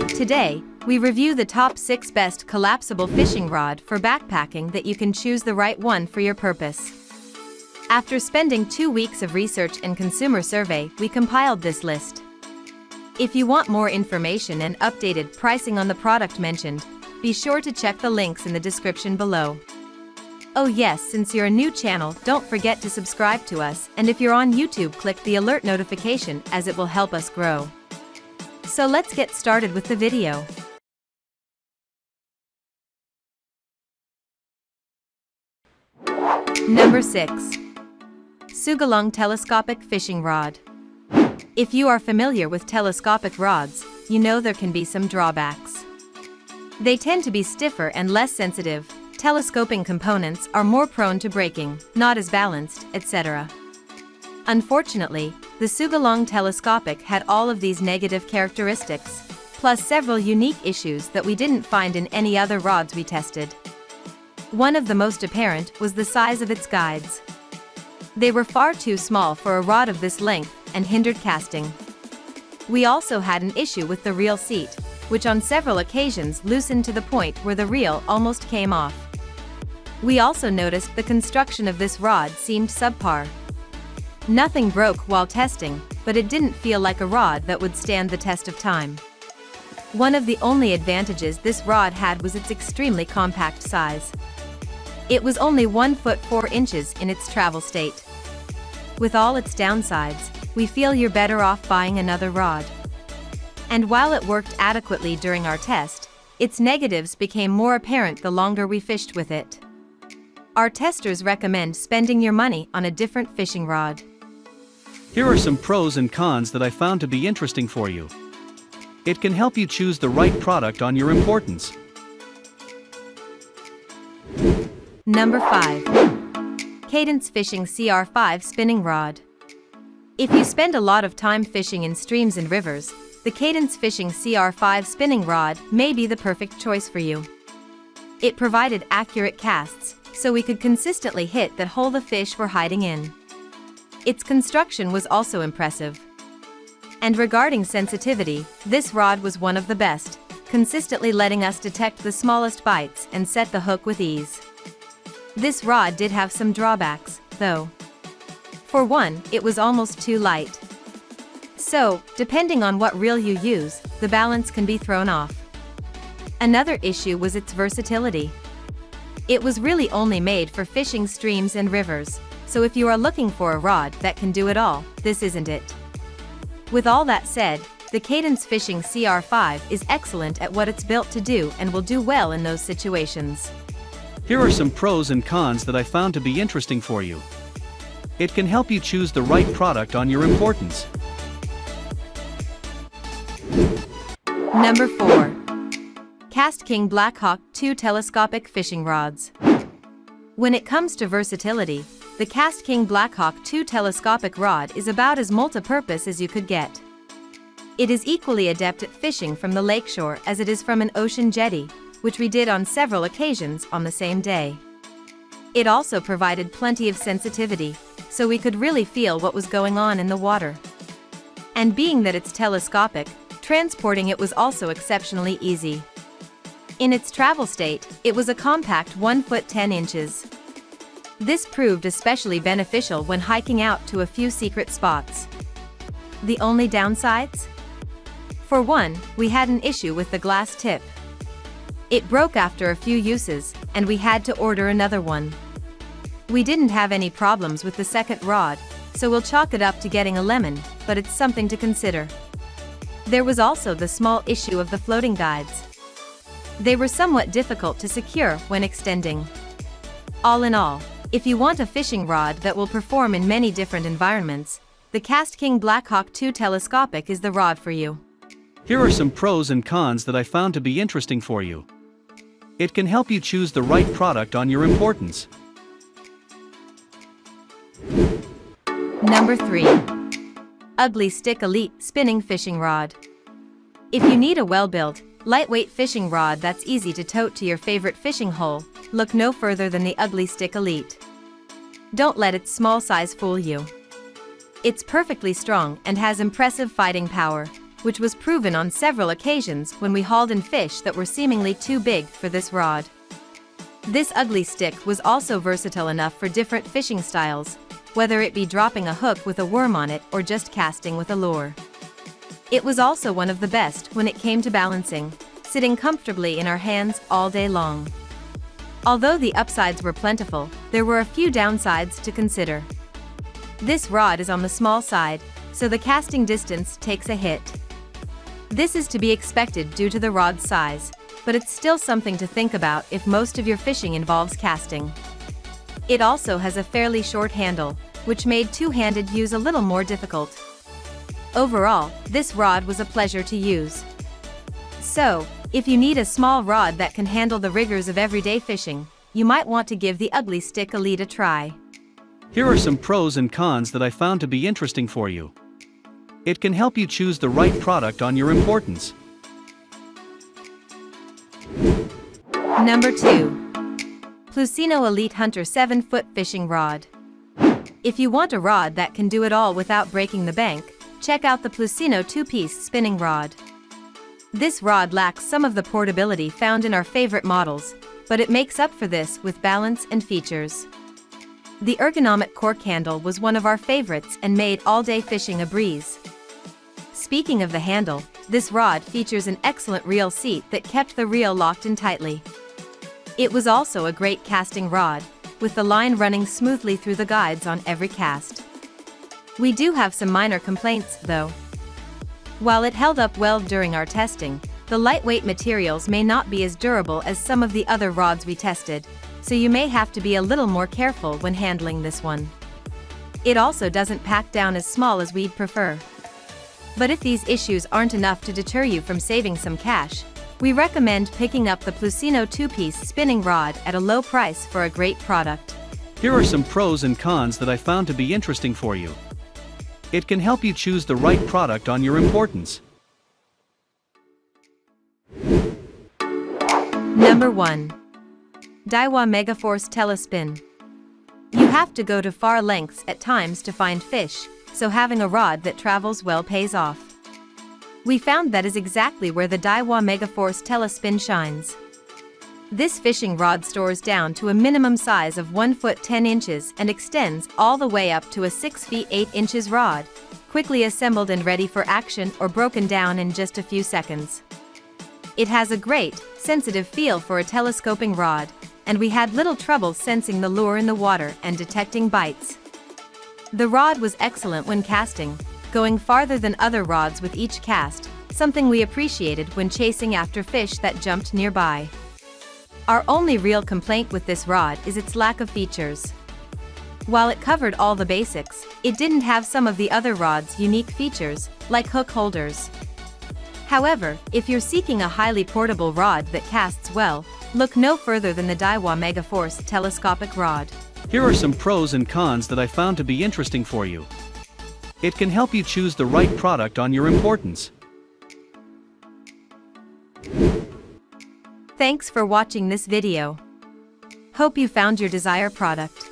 Today, we review the top 6 best collapsible fishing rod for backpacking that you can choose the right one for your purpose. After spending 2 weeks of research and consumer survey, we compiled this list. If you want more information and updated pricing on the product mentioned, be sure to check the links in the description below. Oh yes, since you're a new channel, don't forget to subscribe to us, and if you're on YouTube, click the alert notification as it will help us grow. So let's get started with the video. Number 6. Sougayilang Telescopic Fishing Rod. If you are familiar with telescopic rods, you know there can be some drawbacks. They tend to be stiffer and less sensitive, telescoping components are more prone to breaking, not as balanced, etc. Unfortunately, the Sougayilang Telescopic had all of these negative characteristics, plus several unique issues that we didn't find in any other rods we tested. One of the most apparent was the size of its guides. They were far too small for a rod of this length and hindered casting. We also had an issue with the reel seat, which on several occasions loosened to the point where the reel almost came off. We also noticed the construction of this rod seemed subpar. Nothing broke while testing, but it didn't feel like a rod that would stand the test of time. One of the only advantages this rod had was its extremely compact size. It was only 1 foot 4 inches in its travel state. With all its downsides, we feel you're better off buying another rod. And while it worked adequately during our test, its negatives became more apparent the longer we fished with it. Our testers recommend spending your money on a different fishing rod. Here are some pros and cons that I found to be interesting for you. It can help you choose the right product on your importance. Number 5. Cadence Fishing CR5 Spinning Rod. If you spend a lot of time fishing in streams and rivers, the Cadence Fishing CR5 spinning rod may be the perfect choice for you. It provided accurate casts, so we could consistently hit that hole the fish were hiding in. Its construction was also impressive. And regarding sensitivity, this rod was one of the best, consistently letting us detect the smallest bites and set the hook with ease. This rod did have some drawbacks, though. For one, it was almost too light. So, depending on what reel you use, the balance can be thrown off. Another issue was its versatility. It was really only made for fishing streams and rivers, so if you are looking for a rod that can do it all, this isn't it. With all that said, the Cadence Fishing CR5 is excellent at what it's built to do and will do well in those situations. Here are some pros and cons that I found to be interesting for you. It can help you choose the right product on your importance. Number 4. Kastkng Blackhawk 2 Telescopic Fishing Rods. When it comes to versatility, the Kastkng Blackhawk 2 telescopic rod is about as multi-purpose as you could get. It is equally adept at fishing from the lakeshore as it is from an ocean jetty, which we did on several occasions on the same day. It also provided plenty of sensitivity, so we could really feel what was going on in the water. And being that it's telescopic, transporting it was also exceptionally easy. In its travel state, it was a compact 1 foot 10 inches. This proved especially beneficial when hiking out to a few secret spots. The only downsides? For one, we had an issue with the glass tip. It broke after a few uses, and we had to order another one. We didn't have any problems with the second rod, so we'll chalk it up to getting a lemon, but it's something to consider. There was also the small issue of the floating guides. They were somewhat difficult to secure when extending. All in all, if you want a fishing rod that will perform in many different environments, the Kastkng Blackhawk 2 Telescopic is the rod for you. Here are some pros and cons that I found to be interesting for you. It can help you choose the right product on your importance. Number 3. Ugly Stik Elite Spinning Fishing Rod. If you need a well-built, lightweight fishing rod that's easy to tote to your favorite fishing hole, look no further than the Ugly Stik Elite. Don't let its small size fool you. It's perfectly strong and has impressive fighting power, which was proven on several occasions when we hauled in fish that were seemingly too big for this rod. This ugly stick was also versatile enough for different fishing styles, whether it be dropping a hook with a worm on it or just casting with a lure. It was also one of the best when it came to balancing, sitting comfortably in our hands all day long. Although the upsides were plentiful, there were a few downsides to consider. This rod is on the small side, so the casting distance takes a hit. This is to be expected due to the rod's size, but it's still something to think about if most of your fishing involves casting. It also has a fairly short handle, which made two-handed use a little more difficult. Overall, this rod was a pleasure to use. So, if you need a small rod that can handle the rigors of everyday fishing, you might want to give the ugly stick Elite a try. Here are some pros and cons that I found to be interesting for you. It can help you choose the right product on your importance. Number 2. Plusinno Elite Hunter 7-foot Fishing Rod. If you want a rod that can do it all without breaking the bank, check out the Plusinno 2-piece spinning rod. This rod lacks some of the portability found in our favorite models, but it makes up for this with balance and features. The ergonomic cork handle was one of our favorites and made all-day fishing a breeze. Speaking of the handle, this rod features an excellent reel seat that kept the reel locked in tightly. It was also a great casting rod, with the line running smoothly through the guides on every cast. We do have some minor complaints, though. While it held up well during our testing, the lightweight materials may not be as durable as some of the other rods we tested, so you may have to be a little more careful when handling this one. It also doesn't pack down as small as we'd prefer. But if these issues aren't enough to deter you from saving some cash, we recommend picking up the Plusinno 2-piece spinning rod at a low price for a great product. Here are some pros and cons that I found to be interesting for you. It can help you choose the right product on your importance. Number 1. Daiwa Megaforce Telespin. You have to go to far lengths at times to find fish, so having a rod that travels well pays off. We found that is exactly where the Daiwa Megaforce Telespin shines. This fishing rod stores down to a minimum size of 1 foot 10 inches and extends all the way up to a 6 feet 8 inches rod, quickly assembled and ready for action or broken down in just a few seconds. It has a great, sensitive feel for a telescoping rod, and we had little trouble sensing the lure in the water and detecting bites. The rod was excellent when casting, going farther than other rods with each cast, something we appreciated when chasing after fish that jumped nearby. Our only real complaint with this rod is its lack of features. While it covered all the basics, it didn't have some of the other rod's unique features, like hook holders. However, if you're seeking a highly portable rod that casts well, look no further than the Daiwa Megaforce telescopic rod. Here are some pros and cons that I found to be interesting for you. It can help you choose the right product on your importance. Thanks for watching this video. Hope you found your desired product.